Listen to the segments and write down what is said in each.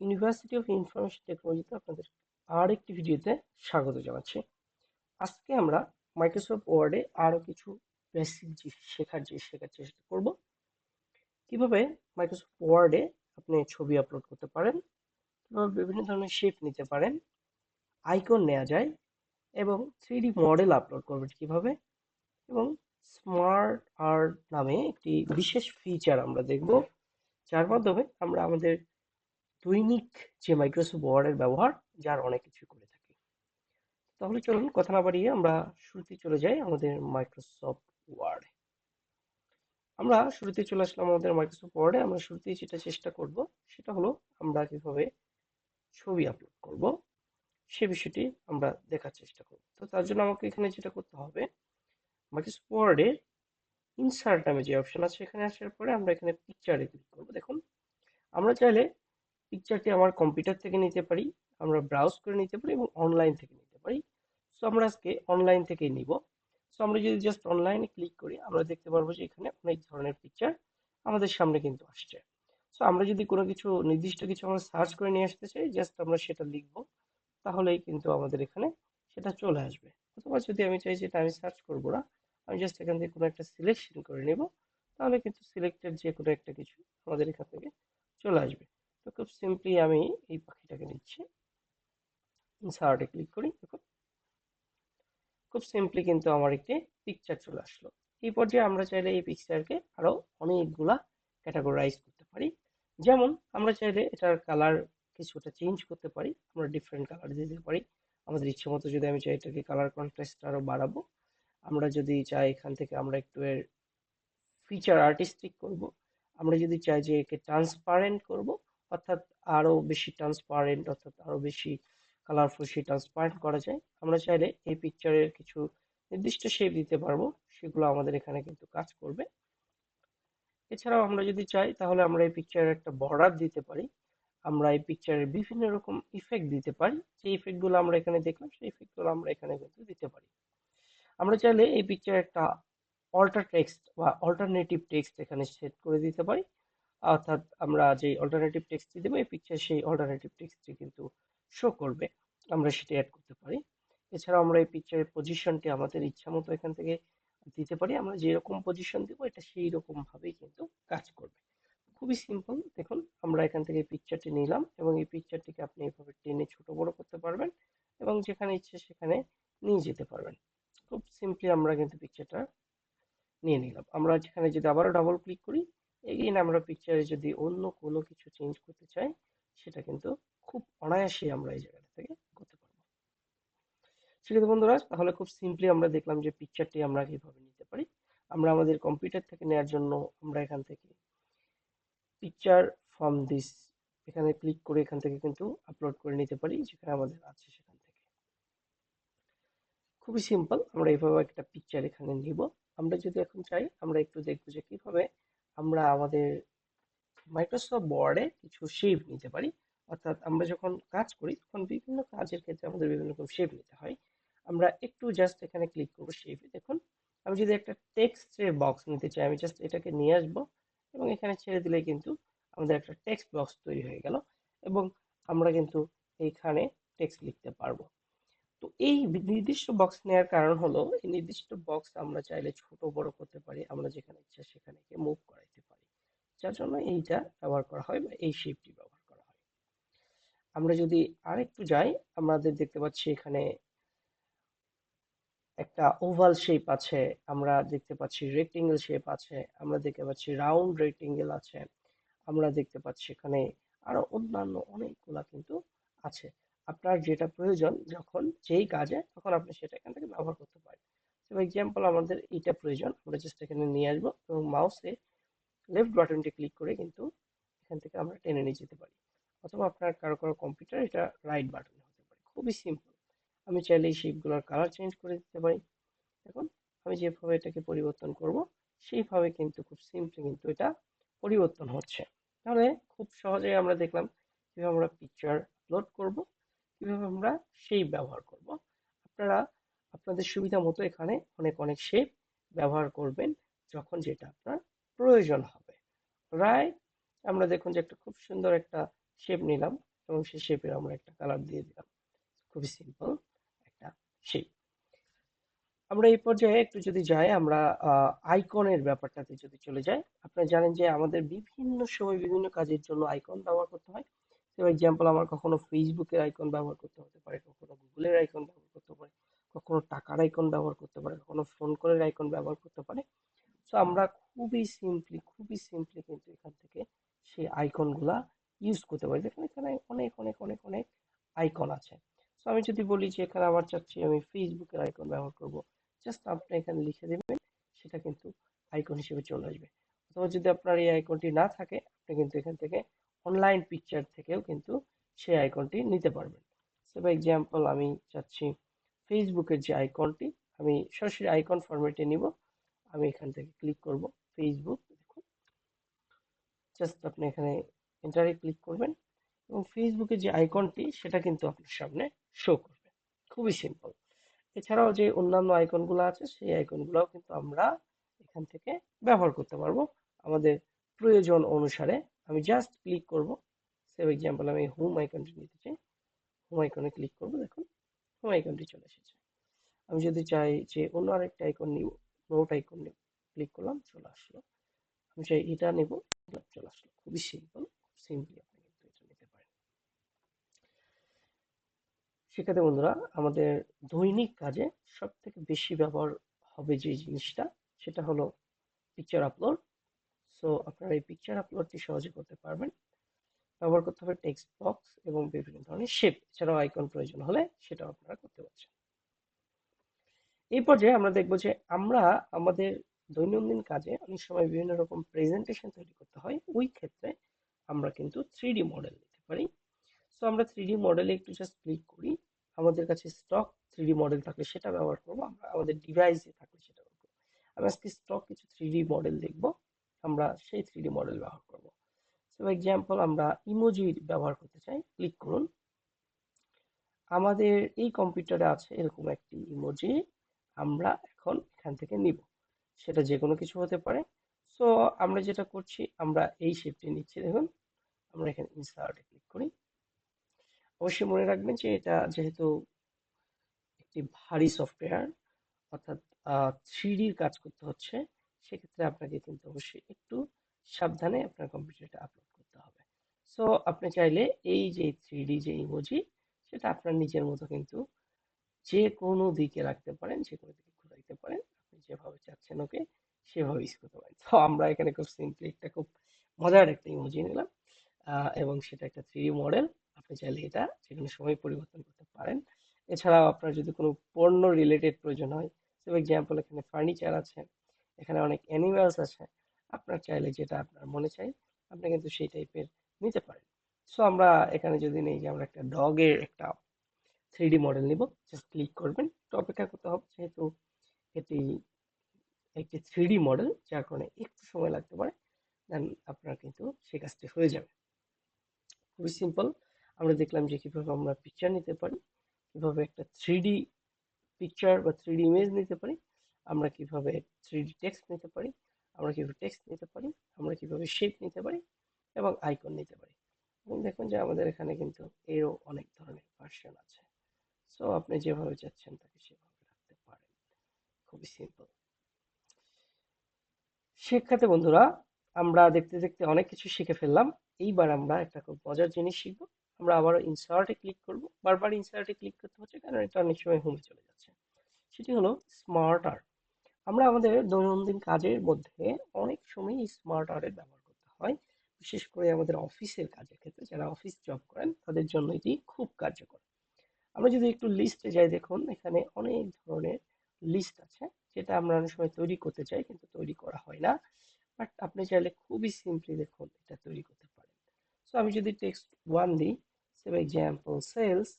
University of information টেকনোলজিতে আপনাদের আরেকটি ভিডিওতে স্বাগত জানাচ্ছি। আজকে আমরা মাইক্রোসফট ওয়ার্ডে আরো কিছু বেসিক শেখার চেষ্টা করব। কিভাবে মাইক্রোসফট ওয়ার্ডে আপনি ছবি আপলোড করতে পারেন, কিভাবে বিভিন্ন ধরনের শেপ নিতে পারেন, আইকন নেওয়া যায় এবং 3D মডেল আপলোড করবেন কিভাবে, এবং স্মার্ট আর্ট নামে একটি বিশেষ ফিচার আমরা দেখব, যার মাধ্যমে আমরা আমাদের দৈনিক যে মাইক্রোসফট ওয়ার্ডের ব্যবহার যার অনেক কিছু করে থাকি। তাহলে চলুন কথা না বাড়িয়ে আমরা শুরুতে চলে যাই আমাদের মাইক্রোসফট ওয়ার্ডে। আমরা শুরুতে চলে আসলাম আমাদের মাইক্রোসফট ওয়ার্ডে। আমরা শুরুতেই যেটা চেষ্টা করব সেটা হলো আমরা কিভাবে ছবি আপলোড করব সে বিষয়টি আমরা দেখার চেষ্টা করব। তো তার জন্য আমাকে এখানে যেটা করতে হবে, মাইক্রোসফট ওয়ার্ডে ইনসার্ট নামে যে অপশন আছে এখানে আসার পরে আমরা এখানে পিকচারে ক্লিক করব। দেখুন, আমরা চাইলে পিকচারটি আমার কম্পিউটার থেকে নিতে পারি, আমরা ব্রাউজ করে নিতে পারি এবং অনলাইন থেকে নিতে পারি। সো আমরা আজকে অনলাইন থেকেই নিব। সো আমরা যদি জাস্ট অনলাইনে ক্লিক করি আমরা দেখতে পারবো যে এখানে অনেক ধরনের পিকচার আমাদের সামনে কিন্তু আসছে। সো আমরা যদি কোনো কিছু নির্দিষ্ট কিছু আমরা সার্চ করে নিয়ে আসতে চাই, জাস্ট আমরা সেটা লিখবো, তাহলেই কিন্তু আমাদের এখানে সেটা চলে আসবে। অথবা যদি আমি চাই যেটা আমি সার্চ করবো না, আমি জাস্ট এখান থেকে কোনো একটা সিলেকশন করে নেব, তাহলে কিন্তু সিলেক্টেড যে কোনো একটা কিছু আমাদের এখান থেকে চলে আসবে। তো খুব সিম্পলি আমি এই পাখিটাকে নিচ্ছি, ইনসার্টে ক্লিক করি। দেখুন, খুব সিম্পলি কিন্তু আমার একটি পিকচার চলে আসলো। এই পর্যায়ে আমরা চাইলে এই পিকচারকে আরো অনেকগুলা ক্যাটাগরাইজ করতে পারি। যেমন আমরা চাইলে এটার কালার কিছুটা চেঞ্জ করতে পারি, আমরা ডিফারেন্ট কালার দিতে পারি আমাদের ইচ্ছে মতো। যদি আমি চাই এটাকে কালার কন্ট্রাস্ট আরো বাড়াবো, আমরা যদি চাই এখান থেকে আমরা একটু এর ফিচার আর্টিস্টিক করব, আমরা যদি চাই যে একে ট্রান্সপারেন্ট করব, অর্থাৎ আরো বেশি ট্রান্সপারেন্ট, অর্থাৎ আরো বেশি কালারফুল সেই ট্রান্সপারেন্ট করা যায়, আমরা চাইলে এই পিকচারের কিছু নির্দিষ্ট শেপ দিতে পারবো, সেগুলো আমাদের এখানে কিন্তু কাজ করবে। এছাড়াও আমরা যদি চাই তাহলে আমরা এই পিকচারের একটা বর্ডার দিতে পারি, আমরা এই পিকচারের বিভিন্ন রকম ইফেক্ট দিতে পারি। যে ইফেক্ট গুলো আমরা এখানে দেখলাম সেই ইফেক্ট গুলো আমরা এখানে কিন্তু দিতে পারি। আমরা চাইলে এই পিকচার একটা অল্টার টেক্সট বা অল্টারনেটিভ টেক্সট এখানে সেট করে দিতে পারি, অর্থাৎ আমরা যে অল্টারনেটিভ টেক্সটটি দেবো এই পিকচার সেই অল্টারনেটিভ টেক্সটটি কিন্তু শো করবে, আমরা সেটা অ্যাড করতে পারি। এছাড়াও আমরা এই পিকচারের পজিশনটি আমাদের ইচ্ছা মতো এখান থেকে দিতে পারি, আমরা যেরকম পজিশন দেবো এটা সেই রকম ভাবেই কিন্তু কাজ করবে। খুবই সিম্পল। দেখুন, আমরা এখান থেকে পিকচারটি নিলাম এবং এই পিকচারটিকে আপনি এভাবে টেনে ছোট বড় করতে পারবেন এবং যেখানে ইচ্ছে সেখানে নিয়ে যেতে পারবেন। খুব সিম্পলি আমরা কিন্তু পিকচারটা নিয়ে নিলাম। আমরা যেখানে যদি আবারও ডাবল ক্লিক করি, এগেইন আমরা পিকচারে যদি অন্য কোনো কিছু চেঞ্জ করতে চাই, সেটা কিন্তু খুব অনায়াসেই আমরা এই জায়গাটা থেকে করতে পারবো। ঠিক আছে বন্ধুরা, তাহলে খুব সিম্পলি আমরা দেখলাম যে পিকচারটি আমরা কিভাবে নিতে পারি। আমরা আমাদের কম্পিউটার থেকে নেওয়ার জন্য আমরা এখান থেকে পিকচার ফ্রম দিস এখানে ক্লিক করে এখান থেকে কিন্তু আপলোড করে নিতে পারি, যেখানে আমাদের আছে সেখান থেকে। খুবই সিম্পল, আমরা এইভাবে একটা পিকচার এখানে নিব। আমরা যদি এখন চাই আমরা একটু দেখবো যে কিভাবে আমরা আমাদের মাইক্রোসফট ওয়ার্ডে কিছু শেপ নিতে পারি। অর্থাৎ আমরা যখন কাজ করি তখন বিভিন্ন কাজের ক্ষেত্রে আমাদের বিভিন্ন রকম শেপ নিতে হয়। আমরা একটু জাস্ট এখানে ক্লিক করবো শেপে। দেখুন, আমি যদি একটা টেক্সটের বক্স নিতে চাই, আমি জাস্ট এটাকে নিয়ে আসবো এবং এখানে ছেড়ে দিলেই কিন্তু আমাদের একটা টেক্সট বক্স তৈরি হয়ে গেল এবং আমরা কিন্তু এইখানে টেক্সট লিখতে পারবো। তো এই নির্দিষ্ট বক্স নেওয়ার কারণ হলো এই নির্দিষ্ট বক্স আমরা চাইলে ছোট বড় করতে পারি, আমরা যেখানে ইচ্ছা সেখানে মুভ করাইতে পারি, যার জন্য এইটা ব্যবহার করা হয় বা এই শেপটি ব্যবহার করা হয়। আমরা যদি আরেকটু যাই, আমাদের দেখতে পাচ্ছি এখানে একটা ওভাল শেপ আছে, আমরা দেখতে পাচ্ছি রেক্টেঙ্গেল শেপ আছে, আমরা দেখতে পাচ্ছি রাউন্ড রেক্টেঙ্গেল আছে, আমরা দেখতে পাচ্ছি এখানে আরো অন্যান্য অনেকগুলা কিন্তু আছে। আপনার যেটা প্রয়োজন যখন যেই কাজে তখন আপনি সেটা এখান থেকে ব্যবহার করতে পারেন। ফর এক্সাম্পল আমাদের এটা প্রয়োজন, আমরা জাস্ট এখানে নিয়ে আসবো এবং মাউসে লেফট বাটনটি ক্লিক করে কিন্তু এখান থেকে আমরা টেনে নিয়ে যেতে পারি। অথবা আপনার কারো কারো কম্পিউটার এটা রাইট বাটনে হতে পারে। খুবই সিম্পল। আমি চাইলে এই শেপগুলোর কালার চেঞ্জ করে দিতে পারি। দেখুন, আমি যেভাবে এটাকে পরিবর্তন করব সেইভাবে কিন্তু খুব সিম্পলি কিন্তু এটা পরিবর্তন হচ্ছে। তাহলে খুব সহজেই আমরা দেখলাম কিভাবে আমরা পিকচার আপলোড করব, কিভাবে আমরা শেপ ব্যবহার করব। আপনারা আপনাদের সুবিধা মতো এখানে অনেক অনেক শেপ ব্যবহার করবেন যখন যেটা আপনার প্রয়োজন হবে। রাইট, আমরা দেখুন যে একটা খুব সুন্দর একটা শেপ নিলাম, এবং সেই শেপের আমরা একটা কালার দিয়ে দিলাম। খুবই সিম্পল একটা শেপ। আমরা এই পর্যায়ে একটু যদি যাই, আমরা আইকনের ব্যাপারটাতে যদি চলে যাই, আপনারা জানেন যে আমাদের বিভিন্ন সময় বিভিন্ন কাজের জন্য আইকন ব্যবহার করতে হয়। ফর এক্সাম্পল, আমার কখনো ফেসবুকের আইকন ব্যবহার করতে হতে পারে, কখনো গুগলের আইকন ব্যবহার করতে পারে, কখনো টাকার আইকন ব্যবহার করতে পারে, কখনো ফোন কলের আইকন ব্যবহার করতে পারে। সো আমরা খুবই সিম্পলি কিন্তু এখান থেকে সেই আইকন গুলা ইউজ করতে পারি। দেখুন এখানে অনেক অনেক অনেক অনেক আইকন আছে। সো আমি যদি বলি যে এখানে আমার চাচ্ছি আমি ফেসবুকের আইকন ব্যবহার করব, জাস্ট আপনি এখানে লিখে দেবেন, সেটা কিন্তু আইকন হিসেবে চলে আসবে। অথবা যদি আপনার এই আইকনটি না থাকে, আপনি কিন্তু এখান থেকে অনলাইন পিকচার থেকেও কিন্তু সেই আইকনটি নিতে পারবেন। সো ফর এক্সাম্পল, আমি চাচ্ছি ফেসবুকের যে আইকনটি আমি সরাসরি আইকন ফরম্যাটে নিব। আমি এখান থেকে ক্লিক করব ফেসবুক। দেখুন, জাস্ট আপনি এখানে এন্টারে ক্লিক করবেন এবং ফেসবুকের যে আইকনটি সেটা কিন্তু আপনার সামনে শো করবে। খুবই সিম্পল। এছাড়াও যে অন্যান্য আইকনগুলো আছে সেই আইকনগুলোও কিন্তু আমরা এখান থেকে ব্যবহার করতে পারবো আমাদের প্রয়োজন অনুসারে। আমি জাস্ট ক্লিক করব। ফর এক্সাম্পল, আমি হোম আইকনটি নিতে চাই, হোম আইকনে ক্লিক করব। দেখুন হোম আইকনটি চলে এসেছে। আমি যদি চাই যে অন্য আরেকটা আইকন নিব, নোট আইকন নিব, ক্লিক করলাম, চলে আসলো। আমি চাই এটা নেব, চলে আসলো। খুবই সিম্পলি আপনি কিন্তু এটা নিতে পারেন। সেক্ষেত্রে বন্ধুরা, আমাদের দৈনিক কাজে সব থেকে বেশি ব্যবহার হবে যে জিনিসটা, সেটা হলো পিকচার আপলোড। সো আপনারা এই পিকচার আপলোডটি সহজে করতে পারবেন। ব্যবহার করতে হবে টেক্সট বক্স এবং বিভিন্ন ধরনের শেপ, এছাড়াও আইকন প্রয়োজন হলে সেটাও আপনারা করতে পারছেন। এই পর্যায়ে আমরা দেখব যে আমরা আমাদের দৈনন্দিন কাজে অনেক সময় বিভিন্ন রকম প্রেজেন্টেশন তৈরি করতে হয়। ওই ক্ষেত্রে আমরা কিন্তু 3D মডেল নিতে পারি। সো আমরা 3D মডেলে একটু জাস্ট ক্লিক করি। আমাদের কাছে স্টক 3D মডেল থাকলে সেটা ব্যবহার করব, আমরা আমাদের ডিভাইসে থাকলে সেটা ব্যবহার করব। আমি আজকে স্টক কিছু 3D মডেল দেখব, আমরা সেই 3D মডেল ব্যবহার করব। সো এক্সাম্পল, আমরা ইমোজি ব্যবহার করতে চাই, ক্লিক করুন। আমাদের এই কম্পিউটারে আছে এরকম একটি ইমোজি, আমরা এখন এখান থেকে নিব। সেটা যে কোনো কিছু হতে পারে। সো আমরা যেটা করছি, আমরা এই শেপটি নিচ্ছি। দেখুন, আমরা এখানে ইনসার্টে ক্লিক করি। অবশ্যই মনে রাখবেন যে এটা যেহেতু একটি ভারী সফটওয়্যার, অর্থাৎ 3D র কাজ করতে হচ্ছে, সেক্ষেত্রে আপনাকে কিন্তু অবশ্যই একটু সাবধানে আপনার কম্পিউটারটা আপলোড করতে হবে। সো আপনি চাইলে এই যে 3D যে ইমোজি, সেটা আপনার নিজের মতো কিন্তু যে কোনো দিকে রাখতে পারেন, যে কোনো দিকে ঘুরাইতে পারেন। আপনি যেভাবে চাচ্ছেন ওকে সেভাবে ইউজ করতে পারেন। তো আমরা এখানে খুব সিম্পলি একটা খুব মজার একটা ইমোজি নিলাম, এবং সেটা একটা 3D মডেল। আপনি চাইলে এটা যে কোনো সময় পরিবর্তন করতে পারেন। এছাড়াও আপনার যদি কোনো পণ্য রিলেটেড প্রয়োজন হয়, ফর এক্সাম্পল এখানে ফার্নিচার আছে, এখানে অনেক অ্যানিমালস আছে, আপনার চাইলে যেটা আপনার মনে চাই আপনি কিন্তু সেই টাইপের নিতে পারেন। সো আমরা এখানে যদি নেই যে আমরা একটা ডগের একটা 3D মডেল নিব, জাস্ট ক্লিক করবেন। তো অপেক্ষা করতে হবে, যেহেতু এটি একটি 3D মডেল, যার কারণে একটু সময় লাগতে পারে, দেন আপনার কিন্তু সেই কাজটি হয়ে যাবে। খুবই সিম্পল। আমরা দেখলাম যে কিভাবে আমরা পিকচার নিতে পারি, কিভাবে একটা 3D পিকচার বা 3D ইমেজ নিতে পারি, আমরা কিভাবে 3D টেক্সট নিতে পারি, আমরা কিভাবে টেক্সট নিতে পারি, আমরা কিভাবে শেপ নিতে পারি এবং আইকন নিতে পারি। এবং দেখুন যে আমাদের এখানে কিন্তু এরও অনেক ধরনের ভার্সন আছে। সো আপনি যেভাবে চাচ্ছেন তাকে সেভাবে রাখতে পারেন। খুবই সিম্পল। শিক্ষার্থী বন্ধুরা, আমরা দেখতে দেখতে অনেক কিছু শিখে ফেললাম। এইবার আমরা একটা খুব মজার জিনিস শিখবো। আমরা আবারও ইনসার্টে ক্লিক করব। বারবার ইনসার্টে ক্লিক করতে হচ্ছে কারণ এটা অনেক সময় হোমে চলে যাচ্ছে। সেটি হলো স্মার্ট আর্ট। আমরা আমাদের দৈনন্দিন কাজের মধ্যে অনেক সময় স্মার্ট আর্টের ব্যবহার করতে হয়। বিশেষ করে আমাদের অফিসের কাজের ক্ষেত্রে, যারা অফিস জব করেন তাদের জন্য এটি খুব কার্যকর। আমরা যদি একটু লিস্টে যাই, দেখুন এখানে অনেক ধরনের লিস্ট আছে, যেটা আমরা অনেক সময় তৈরি করতে চাই কিন্তু তৈরি করা হয় না। বাট আপনি চাইলে খুবই সিম্পলি দেখুন এটা তৈরি করতে পারেন। সো আমি যদি টেক্সট 1 দিই, ফর এক্সাম্পল সেলস,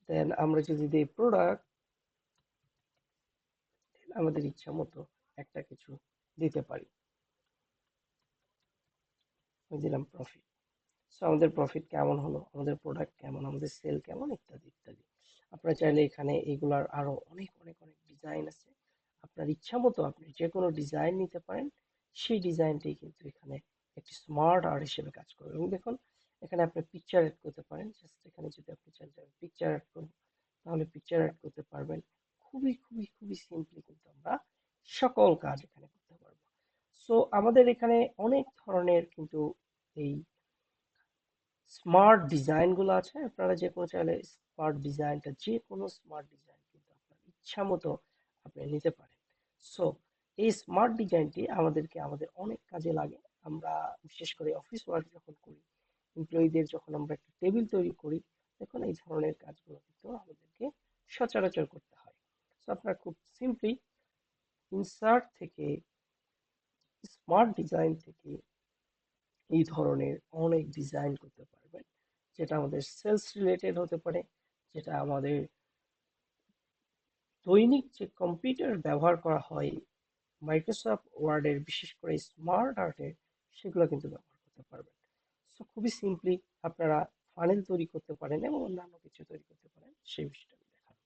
দেন আমরা যদি দিই প্রোডাক্ট, আমাদের ইচ্ছা মতো একটা কিছু দিতে পারি। আমি দিলাম প্রফিট। সো আমাদের প্রফিট কেমন হলো, আমাদের প্রোডাক্ট কেমন, আমাদের সেল কেমন, ইত্যাদি ইত্যাদি। আপনারা চাইলে এখানে এগুলার আরো অনেক অনেক অনেক ডিজাইন আছে, আপনার ইচ্ছা মতো আপনি যে কোনো ডিজাইন নিতে পারেন। সেই ডিজাইনটাই কিন্তু এখানে একটি স্মার্ট আর্ট হিসেবে কাজ করবে। এবং দেখুন এখানে আপনি পিকচার অ্যাড করতে পারেন। জাস্ট এখানে যদি আপনি চান যে পিকচার অ্যাড করুন, তাহলে পিকচার অ্যাড করতে পারবেন। খুবই খুবই খুবই সিম্পলি কিন্তু আমরা সকল কাজ এখানে করতে পারবো। সো আমাদের এখানে অনেক ধরনের কিন্তু এই স্মার্ট ডিজাইন গুলো আছে। আপনারা যে কোনো চাইলে স্মার্ট ডিজাইনটা, যে কোনো স্মার্ট ডিজাইন কিন্তু আপনার ইচ্ছা মতো আপনি নিতে পারেন। সো এই স্মার্ট ডিজাইনটি আমাদেরকে আমাদের অনেক কাজে লাগে। আমরা বিশেষ করে অফিস ওয়ার্ক যখন করি, এমপ্লয়ীদের যখন আমরা একটা টেবিল তৈরি করি, তখন এই ধরনের কাজগুলো কিন্তু আমাদেরকে সচরাচর করতে হয়। সো আপনারা খুব সিম্পলি ইনসার্ট থেকে, স্মার্ট ডিজাইন থেকে এই ধরনের অনেক ডিজাইন করতে পারবেন, যেটা আমাদের সেলস রিলেটেড হতে পারে, যেটা আমাদের দৈনিক যে কম্পিউটার ব্যবহার করা হয় মাইক্রোসফট ওয়ার্ডের, বিশেষ করে স্মার্ট আর্টের, সেগুলো কিন্তু ব্যবহার করতে পারবেন। সো খুবই সিম্পলি আপনারা ফানেল তৈরি করতে পারেন এবং অন্যান্য কিছু তৈরি করতে পারেন, সেই বিষয়টা আমি দেখাবো।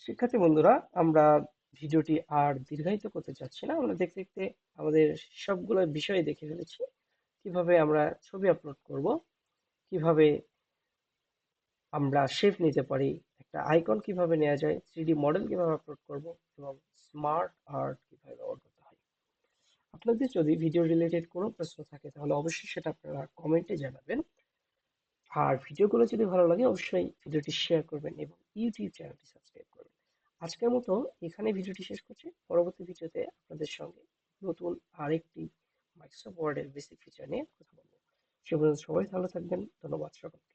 শিক্ষার্থী বন্ধুরা, আমরা ভিডিওটি আর দীর্ঘায়িত করতে চাচ্ছি না। আমরা দেখতে দেখতে আমাদের সবগুলো বিষয় দেখে ফেলেছি। কিভাবে আমরা ছবি আপলোড করব, কিভাবে আমরা শেপ নিতে পারি, একটা আইকন কিভাবে নেওয়া যায়, 3D মডেল কিভাবে আপলোড করব, এবং স্মার্ট আর্ট কিভাবে ব্যবহার করতে হয়। আপনাদের যদি ভিডিও রিলেটেড কোনো প্রশ্ন থাকে তাহলে অবশ্যই সেটা আপনারা কমেন্টে জানাবেন। আর ভিডিওগুলো যদি ভালো লাগে অবশ্যই ভিডিওটি শেয়ার করবেন এবং ইউটিউব চ্যানেলটি সাবস্ক্রাইব করবেন। আজকের মতো এখানে ভিডিওটি শেষ করছি। পরবর্তী ভিডিওতে আপনাদের সঙ্গে নতুন আরেকটি মাইক্রোসফট ওয়ার্ডের বেসিক ফিচার নিয়ে কথা বলবো। সে পর্যন্ত সবাই ভালো থাকবেন। ধন্যবাদ সকলকে।